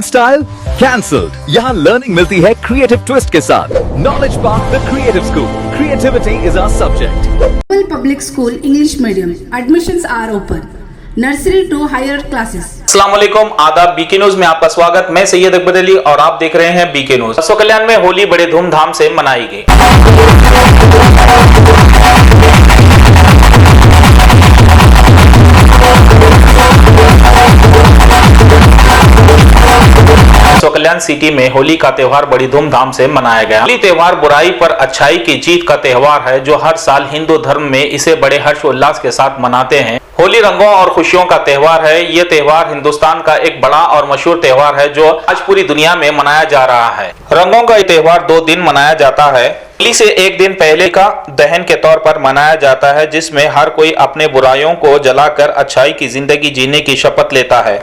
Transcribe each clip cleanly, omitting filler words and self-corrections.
Style cancelled. यहाँ learning मिलती है क्रिएटिव ट्विस्ट के साथ। Knowledge park the creative school, creativity is our subject. Public school English medium admissions are open, nursery to higher classes. अस्सलाम वालेकुम, आदाब। BK news में आपका स्वागत। मैं सैयद अकबर अली और आप देख रहे हैं बीके न्यूज। बसवा कल्याण में होली बड़े धूमधाम से मनाई गई। बसवा कल्याण सिटी में होली का त्योहार बड़ी धूमधाम से मनाया गया। होली त्योहार बुराई पर अच्छाई की जीत का त्योहार है, जो हर साल हिंदू धर्म में इसे बड़े हर्षोल्लास के साथ मनाते हैं। होली रंगों और खुशियों का त्योहार है। ये त्योहार हिंदुस्तान का एक बड़ा और मशहूर त्योहार है, जो आज पूरी दुनिया में मनाया जा रहा है। रंगों का ये त्योहार 2 दिन मनाया जाता है। होली से एक दिन पहले का दहन के तौर पर मनाया जाता है, जिसमें हर कोई अपने बुराइयों को जलाकर अच्छाई की जिंदगी जीने की शपथ लेता है।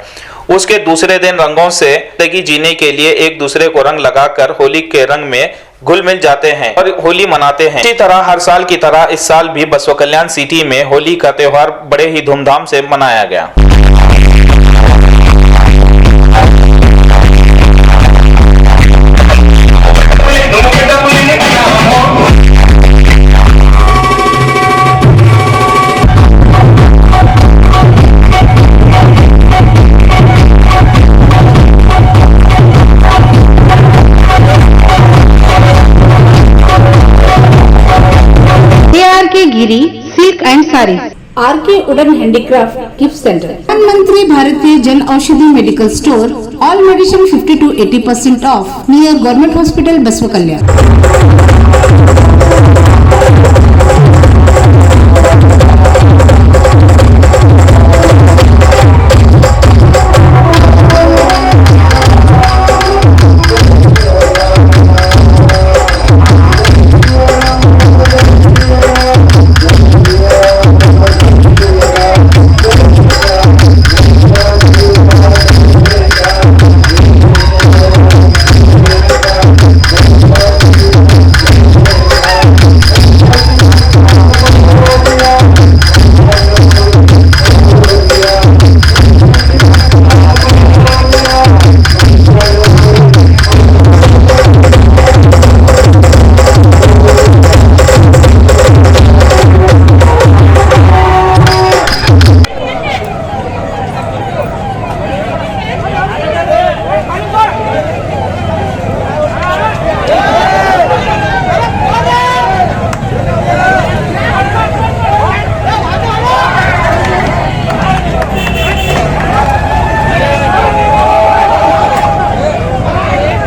उसके दूसरे दिन रंगों से जिंदगी जीने के लिए एक दूसरे को रंग लगाकर होली के रंग में घुल मिल जाते हैं और होली मनाते हैं। इसी तरह हर साल की तरह इस साल भी बसवा कल्याण सिटी में होली का त्योहार बड़े ही धूमधाम से मनाया गया। गिरी सिल्क एंड साड़ी, आर के वुडन हैंडीक्राफ्ट गिफ्ट सेंटर, प्रधानमंत्री भारतीय Jan Aushadhi medical store, all medicine 50 to 80% of near government hospital बसवा कल्याण।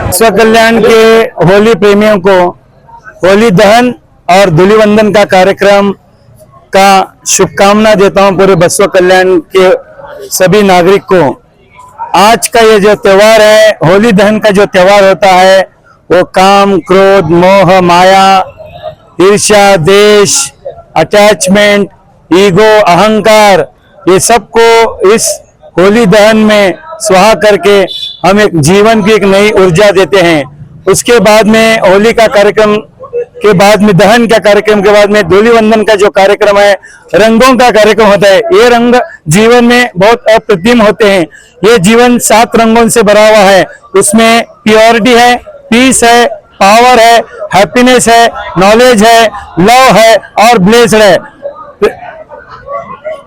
बसवा कल्याण के होली प्रेमियों को होली दहन और धूलिवंदन का कार्यक्रम का शुभकामना देता हूं। पूरे बसवा कल्याण के सभी नागरिक को आज का ये जो त्योहार है, होली दहन का जो त्योहार होता है, वो काम, क्रोध, मोह, माया, ईर्ष्या, देश, अटैचमेंट, ईगो, अहंकार, ये सबको इस होली दहन में स्वाहा करके हम एक जीवन की एक नई ऊर्जा देते हैं। उसके बाद में होली का कार्यक्रम के बाद में, दहन का कार्यक्रम के बाद में धूलिवंदन का जो कार्यक्रम है, रंगों का कार्यक्रम होता है। ये रंग जीवन में बहुत अप्रतिम होते हैं। ये जीवन 7 रंगों से भरा हुआ है। उसमें प्योरिटी है, पीस है, पावर है, हैप्पीनेस है, नॉलेज है, लव है और ब्लेस्ड है।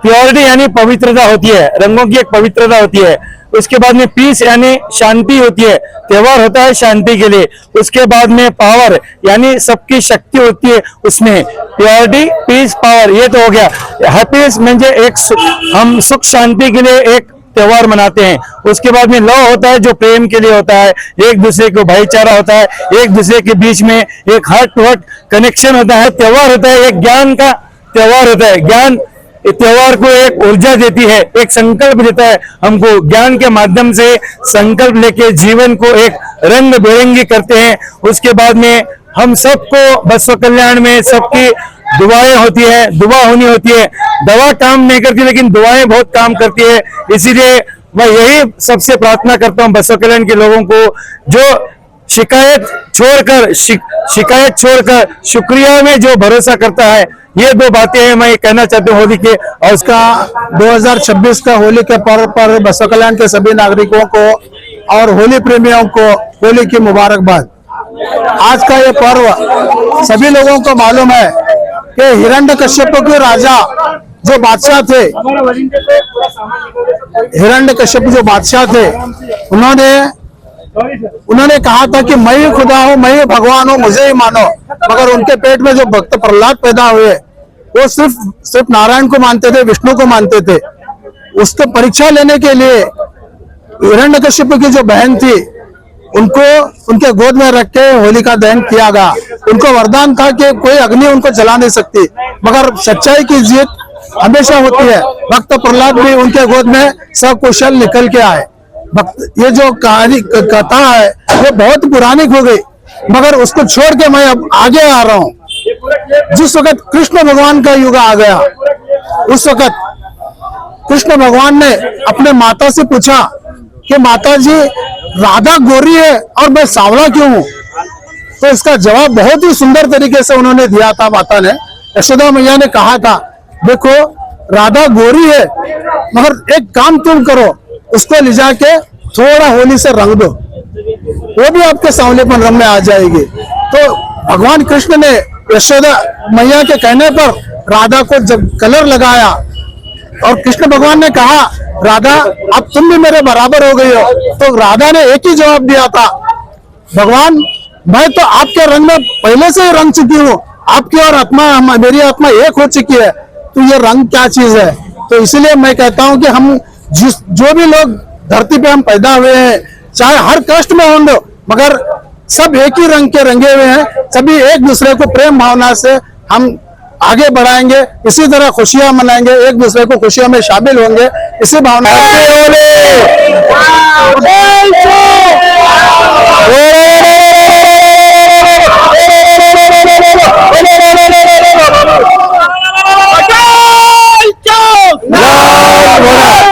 प्योरिटी यानी पवित्रता होती है, रंगों की एक पवित्रता होती है। उसके बाद में पीस यानी शांति होती है, त्योहार होता है शांति के लिए। उसके बाद में पावर यानी सबकी शक्ति होती है उसमें। प्योरिटी, पीस, पावर, ये तो हो गया। हैप्पीनेस म्हणजे हम सुख शांति के लिए एक त्योहार मनाते हैं। उसके बाद में लव होता है, जो प्रेम के लिए होता है, एक दूसरे को भाईचारा होता है, एक दूसरे के बीच में एक हार्ट टू हार्ट कनेक्शन होता है। त्योहार होता है एक ज्ञान का त्योहार होता है। ज्ञान त्योहार को एक ऊर्जा देती है, एक संकल्प देता है हमको। ज्ञान के माध्यम से संकल्प लेके जीवन को एक रंग बिरंगी करते हैं। उसके बाद में हम सबको बसवा कल्याण में सबकी दुआएं होती है, दुआ होनी होती है। दवा काम नहीं करती, लेकिन दुआएं बहुत काम करती है। इसीलिए मैं यही सबसे प्रार्थना करता हूं बसवा कल्याण के लोगों को, जो शिकायत छोड़कर शुक्रिया में जो भरोसा करता है, ये 2 बातें हैं मैं कहना चाहता हूँ होली के। और उसका 2026 का होली के पर्व पर बसवा कल्याण के सभी नागरिकों को और होली प्रेमियों को होली की मुबारकबाद। आज का ये पर्व सभी लोगों को मालूम है कि हिरण्यकश्यप के राजा जो बादशाह थे, हिरण्यकश्यप जो बादशाह थे, उन्होंने कहा था कि मैं ही खुदा हूँ, मैं ही भगवान हूँ, मुझे ही मानो। मगर उनके पेट में जो भक्त प्रहलाद पैदा हुए वो सिर्फ नारायण को मानते थे, विष्णु को मानते थे। उसको परीक्षा लेने के लिए हिरण्यकश्यप की जो बहन थी उनको उनके गोद में रख के होलिका दहन किया गया। उनको वरदान था कि कोई अग्नि उनको जला नहीं सकती, मगर सच्चाई की जीत हमेशा होती है। भक्त प्रहलाद भी उनके गोद में सकुशल निकल के आए। ये जो कहानी कथा है वो बहुत पुरानी हो गई, मगर उसको छोड़ के मैं अब आगे आ रहा हूँ। जिस वक्त कृष्ण भगवान का युग आ गया, उस वक्त कृष्ण भगवान ने अपने माता से पूछा कि माता जी, राधा गोरी है और मैं सांवला क्यों हूं? तो इसका जवाब बहुत ही सुंदर तरीके से उन्होंने दिया था। माता ने, यशोदा मैया ने कहा था, देखो राधा गोरी है, मगर एक काम तुम करो, उसको ले जाके थोड़ा होली से रंग दो, वो भी आपके सांवलेपन रंग में आ जाएगी। तो भगवान कृष्ण ने यशोदा मैया के कहने पर राधा को जब कलर लगाया और कृष्ण भगवान ने कहा, राधा अब तुम भी मेरे बराबर हो गई हो, तो राधा ने एक ही जवाब दिया था, भगवान मैं तो आपके रंग में पहले से ही रंग चुकी हूँ, आपकी और आत्मा, मेरी आत्मा एक हो चुकी है, तो ये रंग क्या चीज है? तो इसलिए मैं कहता हूँ कि हम जो भी लोग धरती पे हम पैदा हुए हैं, चाहे हर कष्ट में हों, मगर सब एक ही रंग के रंगे हुए हैं। सभी एक दूसरे को प्रेम भावना से हम आगे बढ़ाएंगे, इसी तरह खुशियां मनाएंगे, एक दूसरे को खुशियों में शामिल होंगे, इसी भावना